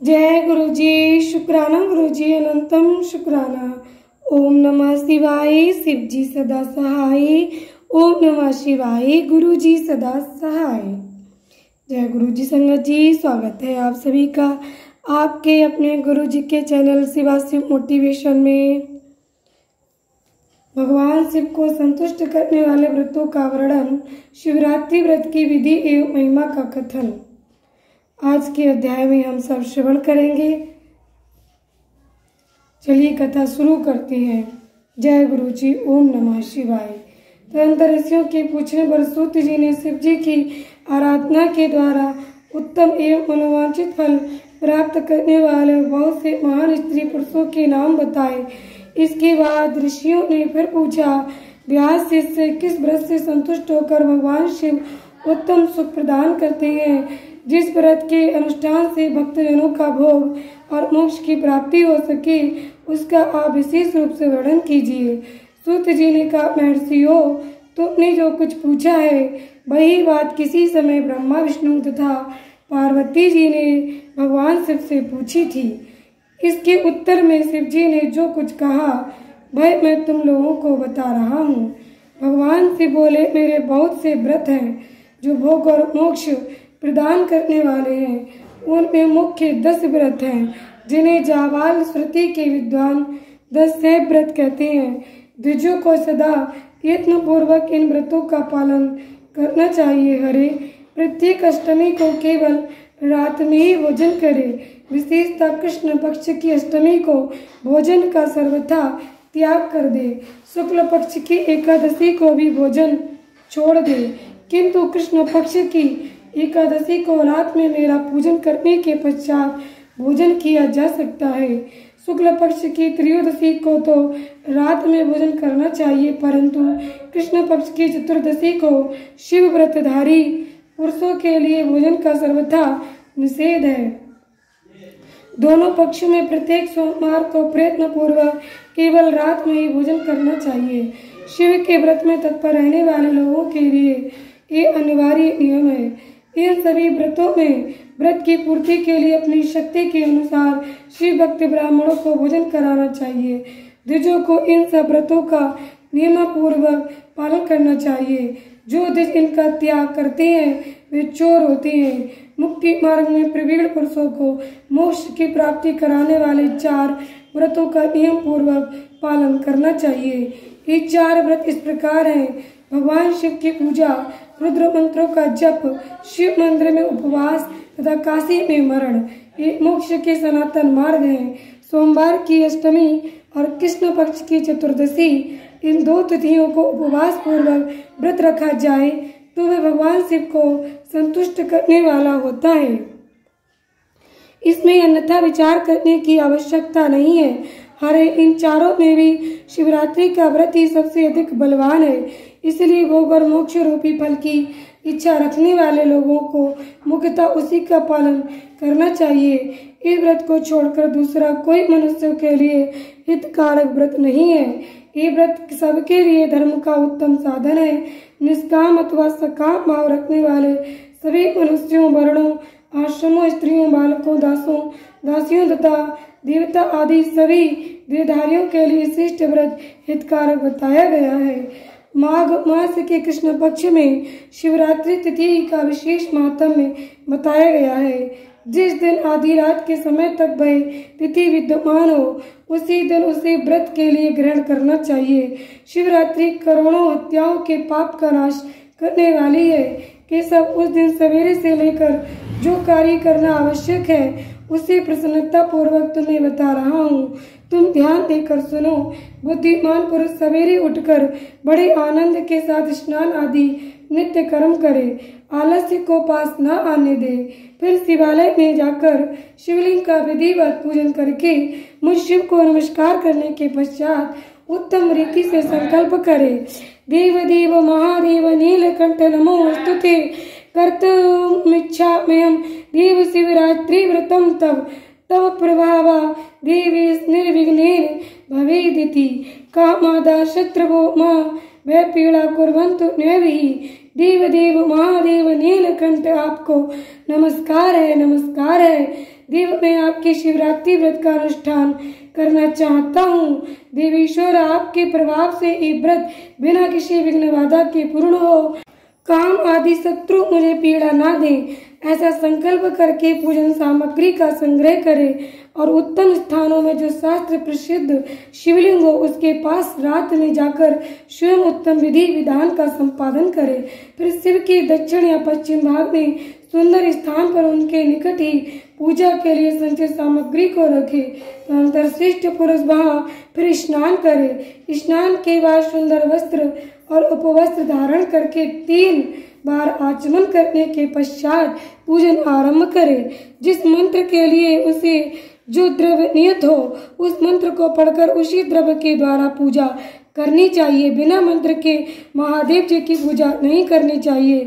जय गुरु जी। शुक्राना गुरु जी, अनंतम शुक्राना। ओम नमः शिवाय, शिव जी सदा सहाय। ओम नमः शिवाय, गुरु जी सदा सहाय। जय गुरु जी संगत जी, स्वागत है आप सभी का आपके अपने गुरु जी के चैनल शिवा शिव मोटिवेशन में। भगवान शिव को संतुष्ट करने वाले व्रतों का वर्णन, शिवरात्रि व्रत की विधि एवं महिमा का कथन आज के अध्याय में हम सब श्रवण करेंगे। चलिए कथा शुरू करते हैं। जय गुरु जी। ओम नमः शिवाय। तदंतर ऋषियों के पूछने पर सूत जी ने शिव जी की आराधना के द्वारा उत्तम एवं मनोवांछित फल प्राप्त करने वाले बहुत से महान स्त्री पुरुषों के नाम बताए। इसके बाद ऋषियों ने फिर पूछा, व्यास शिष्य किस व्रत से संतुष्ट होकर भगवान शिव उत्तम सुख प्रदान करते हैं, जिस व्रत के अनुष्ठान से भक्तजनों का भोग और मोक्ष की प्राप्ति हो सके, उसका आप विशेष रूप से वर्णन कीजिए। सूत जी ने कहा, महर्षियों, तुमने जो कुछ पूछा है वही बात किसी समय ब्रह्मा विष्णु तथा पार्वती जी ने भगवान शिव से पूछी थी। इसके उत्तर में शिव जी ने जो कुछ कहा वह मैं तुम लोगों को बता रहा हूँ। भगवान शिव बोले, मेरे बहुत से व्रत हैं जो भोग और मोक्ष प्रदान करने वाले हैं। उनमें मुख्य 10 व्रत हैं जिन्हें जाबाल श्रुति के विद्वान 10 सेव व्रत कहते हैं। द्विजों को सदा यत्न पूर्वक इन व्रतों का पालन करना चाहिए। हरे, प्रत्येक अष्टमी को केवल रात में ही भोजन करे। विशेषतः कृष्ण पक्ष की अष्टमी को भोजन का सर्वथा त्याग कर दे। शुक्ल पक्ष की एकादशी को भी भोजन छोड़ दे, किंतु कृष्ण पक्ष की एकादशी को रात में मेरा पूजन करने के पश्चात भोजन किया जा सकता है। शुक्ल पक्ष की त्रयोदशी को तो रात में भोजन करना चाहिए, परंतु कृष्ण पक्ष की चतुर्दशी को शिव व्रतधारी पुरुषों के लिए भोजन का सर्वथा निषेध है। दोनों पक्षों में प्रत्येक सोमवार को प्रयत्न पूर्वक केवल रात में ही भोजन करना चाहिए। शिव के व्रत में तत्पर रहने वाले लोगों के लिए ये अनिवार्य नियम है। इन सभी व्रतों में व्रत की पूर्ति के लिए अपनी शक्ति के अनुसार शिव भक्त ब्राह्मणों को भोजन कराना चाहिए। द्विजों को इन सब व्रतों का नियमपूर्वक पालन करना चाहिए। जो द्विज इनका त्याग करते हैं वे चोर होते हैं। मुक्ति मार्ग में प्रवीण पुरुषों को मोक्ष की प्राप्ति कराने वाले 4 व्रतों का नियम पूर्वक पालन करना चाहिए। ये 4 व्रत इस प्रकार हैं: भगवान शिव की पूजा, रुद्र मंत्रों का जप, शिव मंदिर में उपवास तथा काशी में मरण, ये मोक्ष के सनातन मार्ग हैं। सोमवार की अष्टमी और कृष्ण पक्ष की चतुर्दशी, इन 2 तिथियों को उपवास पूर्वक व्रत रखा जाए तो वह भगवान शिव को संतुष्ट करने वाला होता है। इसमें अन्यथा विचार करने की आवश्यकता नहीं है। हरे, इन 4 में भी शिवरात्रि का व्रत ही सबसे अधिक बलवान है। इसलिए भोग और मोक्ष रूपी फल की इच्छा रखने वाले लोगों को मुख्यतः उसी का पालन करना चाहिए। इस व्रत को छोड़कर दूसरा कोई मनुष्य के लिए हितकारक व्रत नहीं है। ये व्रत सबके लिए धर्म का उत्तम साधन है। निष्काम अथवा सकाम भाव रखने वाले सभी मनुष्यों, वर्णों, आश्रमों, स्त्रियों, बालकों, दासों, दासियों तथा देवता आदि सभी देहधारियों के लिए श्रेष्ठ व्रत हितकारक बताया गया है। माघ मास के कृष्ण पक्ष में शिवरात्रि तिथि का विशेष महात्म्य बताया गया है। जिस दिन आधी रात के समय तक वह तिथि विद्यमान हो, उसी दिन उसे व्रत के लिए ग्रहण करना चाहिए। शिवरात्रि करोड़ों हत्याओं के पाप का नाश करने वाली है। कि सब उस दिन सवेरे से लेकर जो कार्य करना आवश्यक है उसे प्रसन्नता पूर्वक तुम्हें बता रहा हूँ। तुम ध्यान देकर सुनो। बुद्धिमान पुरुष सवेरे उठकर बड़े आनंद के साथ स्नान आदि नित्य कर्म करे, आलस्य को पास न आने दे। फिर शिवालय में जाकर शिवलिंग का विधिवत पूजन करके मुझ शिव को नमस्कार करने के पश्चात उत्तम रीति से संकल्प करे, देव देव महादेव नीलकंठ नमोस्तुते कर्तुमिच्छाम्यहं देव शिवरात्रि व्रतं तव तव प्रभावा देवी निर्विघ्नेन भवेदिति। कामादा शत्रवो मां वह पीड़ा कुर्वन्तु नैवहि। देव देव महादेव नीलकंठ आपको नमस्कार है, नमस्कार है। देव मैं आपके शिवरात्रि व्रत का अनुष्ठान करना चाहता हूँ। देवीश्वर आपके प्रभाव से ये व्रत बिना किसी विघ्न बाधा के पूर्ण हो, काम आदि शत्रु मुझे पीड़ा ना दें। ऐसा संकल्प करके पूजन सामग्री का संग्रह करें और उत्तम स्थानों में जो शास्त्र प्रसिद्ध शिवलिंग हो उसके पास रात में जाकर स्वयं उत्तम विधि विधान का संपादन करें। फिर शिव के दक्षिण या पश्चिम भाग में सुंदर स्थान पर उनके निकट ही पूजा के लिए संचित सामग्री को रखे। तदनंतर श्रेष्ठ पुरुष वहां फिर स्नान करे। स्नान के बाद सुंदर वस्त्र और उपवस्त्र धारण करके 3 बार आचमन करने के पश्चात पूजन आरंभ करे। जिस मंत्र के लिए उसे जो द्रव्य नियत हो उस मंत्र को पढ़कर उसी द्रव्य के द्वारा पूजा करनी चाहिए। बिना मंत्र के महादेव जी की पूजा नहीं करनी चाहिए।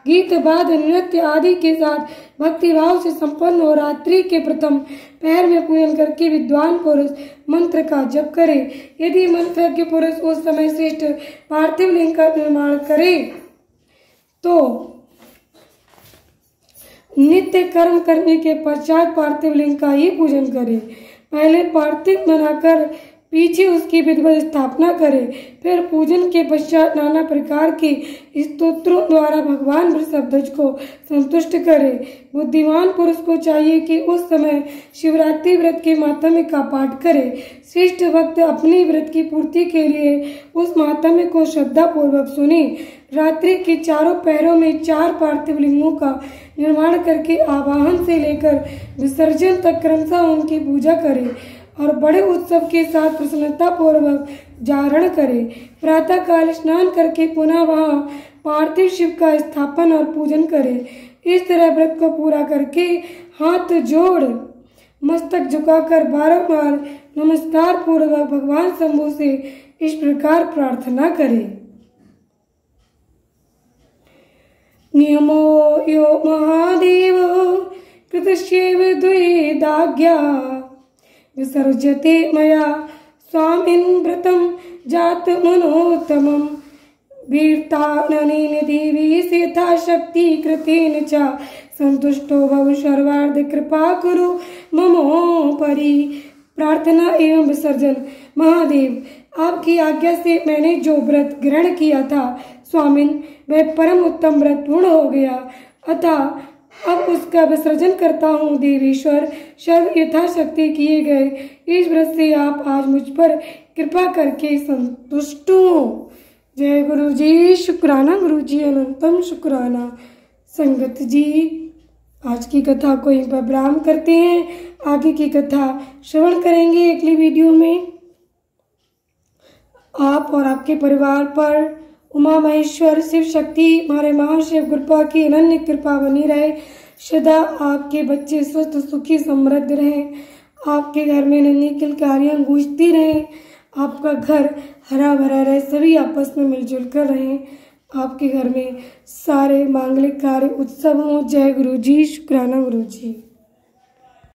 गीत वाद नृत्य आदि के साथ भक्ति भाव से संपन्न हो रात्रि के प्रथम पहर में पूजन करके विद्वान पुरुष मंत्र का जप करे। यदि मंत्र के पुरुष उस समय श्रेष्ठ पार्थिव लिंग का निर्माण करे तो नित्य कर्म करने के पश्चात पार्थिव लिंग का ही पूजन करे। पहले पार्थिव बनाकर पीछे उसकी विधिवत स्थापना करे। फिर पूजन के पश्चात नाना प्रकार के स्तोत्रों द्वारा भगवान वृषभध्वज को संतुष्ट करे। बुद्धिमान पुरुष को चाहिए कि उस समय शिवरात्रि व्रत के माहात्म्य का पाठ करे। श्रेष्ठ भक्त अपनी व्रत की पूर्ति के लिए उस माहात्म्य को श्रद्धा पूर्वक सुने। रात्रि के चारों पहरों में 4 पार्थिव लिंगों का निर्माण करके आवाहन से लेकर विसर्जन तक क्रमशः उनकी पूजा करे और बड़े उत्सव के साथ प्रसन्नता पूर्वक जागरण करे। प्रातः काल स्नान करके पुनः वहां पार्थिव शिव का स्थापन और पूजन करे। इस तरह व्रत को पूरा करके हाथ जोड़ मस्तक झुकाकर बारंबार नमस्कार पूर्वक भगवान शंभु से इस प्रकार प्रार्थना करे। नियमो यो महादेव कृतस्यैव द्वैदाज्ञा विसर्जते मया स्वामिन् व्रतं जात मनोत्तमम् वीर्ताननेन देवी यथा शक्ति कृतेन च संतुष्टो भव सर्वार्थ कृपा कुरु ममोपरि। प्रार्थना एवं विसर्जन। महादेव आपकी आज्ञा से मैंने जो व्रत ग्रहण किया था स्वामिन वह परम उत्तम व्रत पूर्ण हो गया, अतः अब उसका विसर्जन करता हूँ। देवीश्वर सर्व यथाशक्ति किए गए इस व्रत से आप आज मुझ पर कृपा करके संतुष्ट हो। जय गुरु जी। शुक्राना गुरु जी, अनंतम शुक्राना। संगत जी आज की कथा को यहीं पर विराम करते हैं। आगे की कथा श्रवण करेंगे अगली वीडियो में। आप और आपके परिवार पर उमा महेश्वर शिव शक्ति हमारे महाशिव कृपा की अनन्य कृपा बनी रहे। सदा आपके बच्चे स्वस्थ सुखी समृद्ध रहें। आपके घर में नन्ही किलकारियां गूंजती रहें। आपका घर हरा भरा रहे। सभी आपस में मिलजुल कर रहें। आपके घर में सारे मांगलिक कार्य उत्सव हों। जय गुरु जी। शुक्राना गुरु जी।